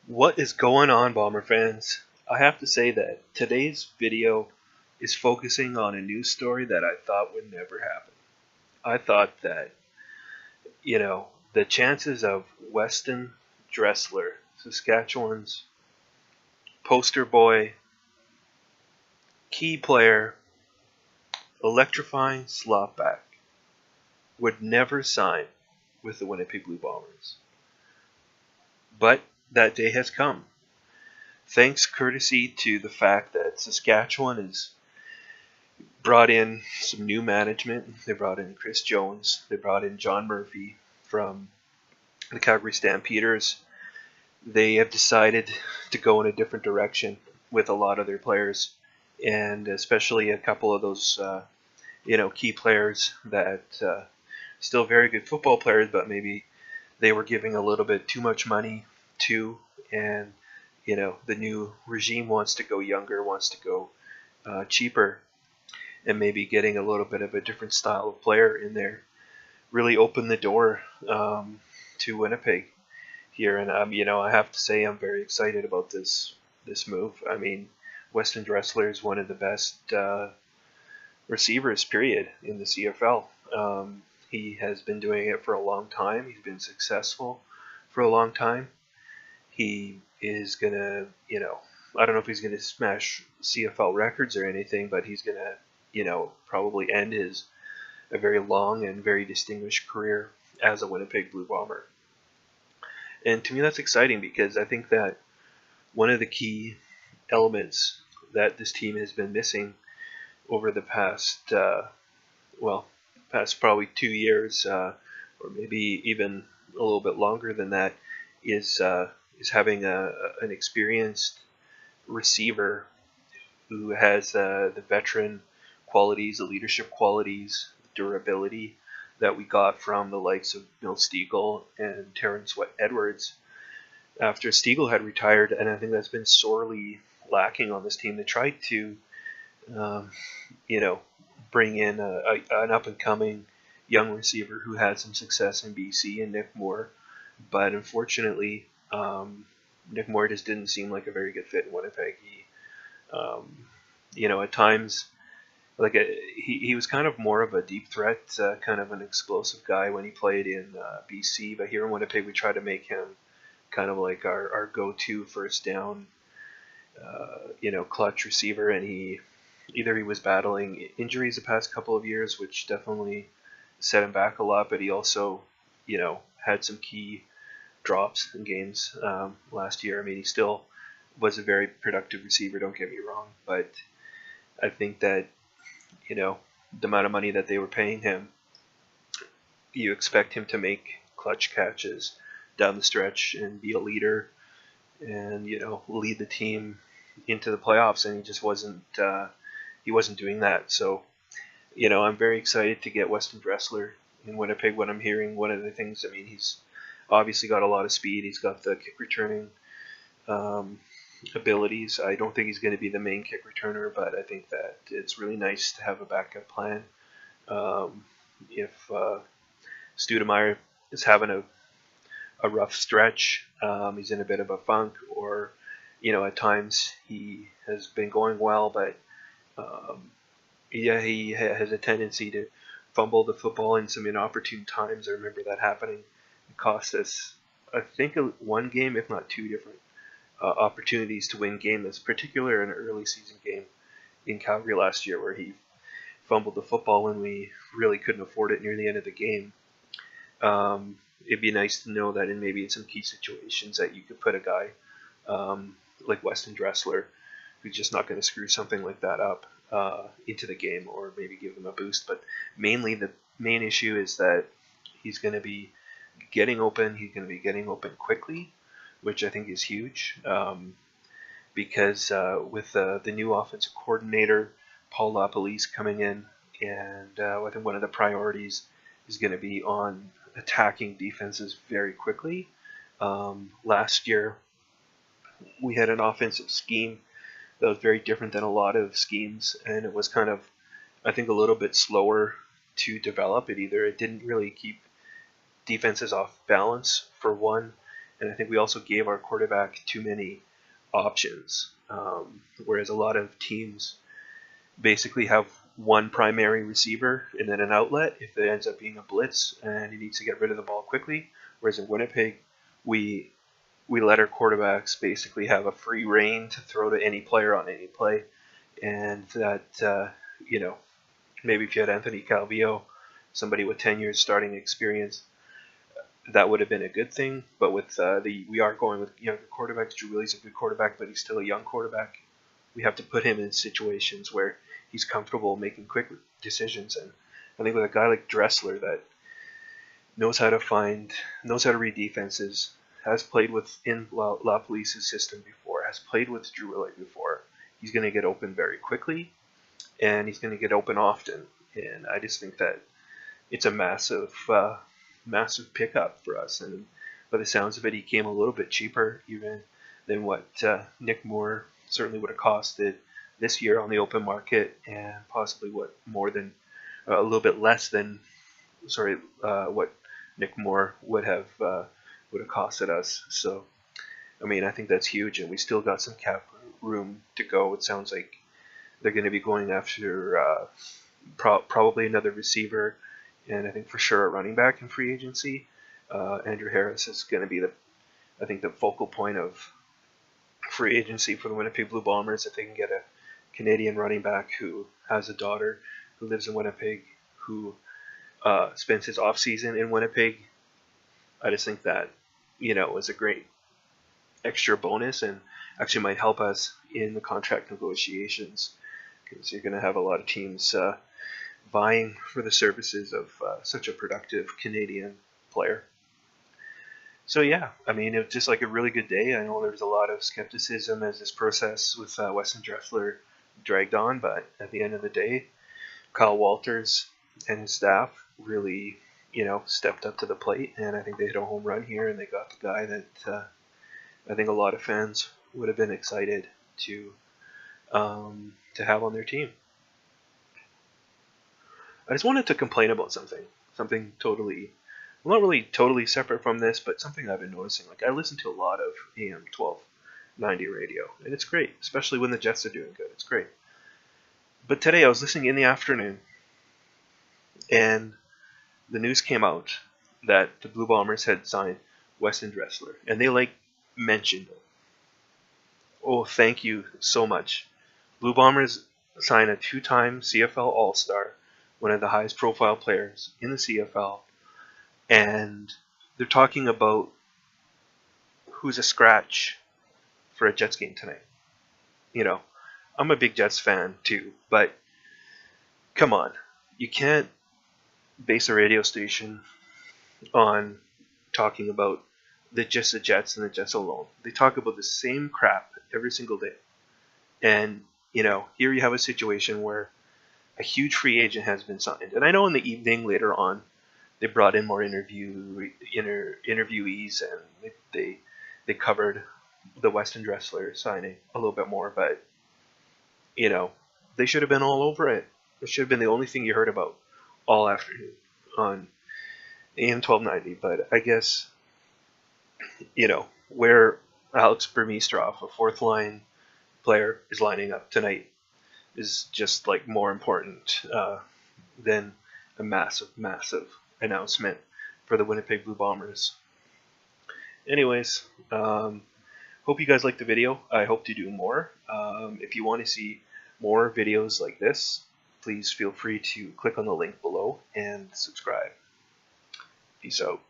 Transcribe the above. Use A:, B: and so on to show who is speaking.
A: What is going on, Bomber fans? I have to say that today's video is focusing on a news story that I thought would never happen. I thought that, the chances of Weston Dressler, Saskatchewan's poster boy, key player, electrifying slotback, would never sign with the Winnipeg Blue Bombers. But that day has come. Thanks courtesy to the fact that Saskatchewan has brought in some new management. They brought in Chris Jones. They brought in John Murphy from the Calgary Stampeders. They have decided to go in a different direction with a lot of their players, and especially a couple of those, key players that still very good football players, but maybe they were giving a little bit too much money to, and the new regime wants to go younger, wants to go cheaper, and maybe getting a little bit of a different style of player in there really opened the door to Winnipeg here. And I have to say I'm very excited about this move. I mean, Weston Dressler is one of the best receivers, period, in the CFL. He has been doing it for a long time. He's been successful for a long time. He is going to, I don't know if he's going to smash CFL records or anything, but he's going to, probably end a very long and very distinguished career as a Winnipeg Blue Bomber. And to me, that's exciting because I think that one of the key elements that this team has been missing over the past probably 2 years, or maybe even a little bit longer than that, is having an experienced receiver who has the veteran qualities, the leadership qualities, durability that we got from the likes of Bill Stiegel and Terrence Edwards after Stiegel had retired, and I think that's been sorely lacking on this team. They tried to, bring in an up-and-coming young receiver who had some success in BC, and Nick Moore, but unfortunately, Nick Moore just didn't seem like a very good fit in Winnipeg. At times, he was kind of more of a deep threat, kind of an explosive guy when he played in BC, but here in Winnipeg we try to make him kind of like our go-to first down, clutch receiver, and he was battling injuries the past couple of years, which definitely set him back a lot, but he also, had some key drops in games last year. I mean, he still was a very productive receiver, don't get me wrong, but I think that, the amount of money that they were paying him, you expect him to make clutch catches down the stretch and be a leader and, lead the team into the playoffs, and he just wasn't doing that. So, I'm very excited to get Weston Dressler in Winnipeg. What I'm hearing, one of the things, he's obviously got a lot of speed. He's got the kick returning abilities. I don't think he's going to be the main kick returner, but I think that it's really nice to have a backup plan. If Stoudemire is having a rough stretch, he's in a bit of a funk, or at times he has been going well, but he has a tendency to fumble the football in some inopportune times. I remember that happening. It cost us, I think, one game, if not two different opportunities to win games, particularly in an early season game in Calgary last year, where he fumbled the football when we really couldn't afford it near the end of the game. It'd be nice to know that in some key situations that you could put a guy like Weston Dressler, who's just not going to screw something like that up into the game, or maybe give them a boost. But mainly the main issue is that he's going to be getting open. He's going to be getting open quickly, which I think is huge, because with the new offensive coordinator, Paul LaPolice, coming in, and I think one of the priorities is going to be on attacking defenses very quickly. Last year, we had an offensive scheme that was very different than a lot of schemes, and it was kind of, I think, a little bit slower to develop. It didn't really keep defenses off balance, for one, and I think we also gave our quarterback too many options, whereas a lot of teams basically have one primary receiver and then an outlet if it ends up being a blitz and he needs to get rid of the ball quickly. Whereas in Winnipeg, we let our quarterbacks basically have a free reign to throw to any player on any play, and that maybe if you had Anthony Calvillo, somebody with 10 years starting experience, that would have been a good thing. But with we are going with younger quarterbacks. Drew Willie's a good quarterback, but he's still a young quarterback. We have to put him in situations where he's comfortable making quick decisions. And I think with a guy like Dressler that knows how to read defenses, has played within LaPolice's system before, has played with Drew Willie before, he's going to get open very quickly, and he's going to get open often. And I just think that it's a massive pickup for us. And by the sounds of it, he came a little bit cheaper even than what Nick Moore certainly would have costed this year on the open market, and possibly a little bit less than what Nick Moore would have costed us. So, I mean, I think that's huge, and we still got some cap room to go. It sounds like they're going to be going after probably another receiver, and I think for sure a running back in free agency. Andrew Harris is going to be the focal point of free agency for the Winnipeg Blue Bombers. If they can get a Canadian running back who has a daughter who lives in Winnipeg, who spends his off season in Winnipeg, I just think that is a great extra bonus, and actually might help us in the contract negotiations, because you're going to have a lot of teams vying for the services of such a productive Canadian player. So yeah, I mean, it was just like a really good day. I know there was a lot of skepticism as this process with Weston Dressler dragged on, but at the end of the day, Kyle Walters and his staff really, stepped up to the plate, and I think they hit a home run here, and they got the guy that I think a lot of fans would have been excited to have on their team. I just wanted to complain about something totally, well, not really totally separate from this, but something I've been noticing. Like, I listen to a lot of AM1290 Radio, and it's great, especially when the Jets are doing good. It's great. But today I was listening in the afternoon, and the news came out that the Blue Bombers had signed Weston Dressler, and they mentioned it. Oh, thank you so much. Blue Bombers signed a 2-time CFL All-Star, one of the highest profile players in the CFL, and they're talking about who's a scratch for a Jets game tonight. I'm a big Jets fan too, but come on, you can't base a radio station on talking about the Jets and the Jets alone. They talk about the same crap every single day. And, here you have a situation where a huge free agent has been signed. And I know in the evening later on, they brought in more interviewees, and they covered the Weston Dressler signing a little bit more. But, they should have been all over it. It should have been the only thing you heard about all afternoon on AM1290. But I guess, where Alex Burmistrov, a fourth-line player, is lining up tonight is just more important than a massive announcement for the Winnipeg Blue Bombers. Anyways, hope you guys liked the video. I hope to do more. If you want to see more videos like this, please feel free to click on the link below and subscribe. Peace out.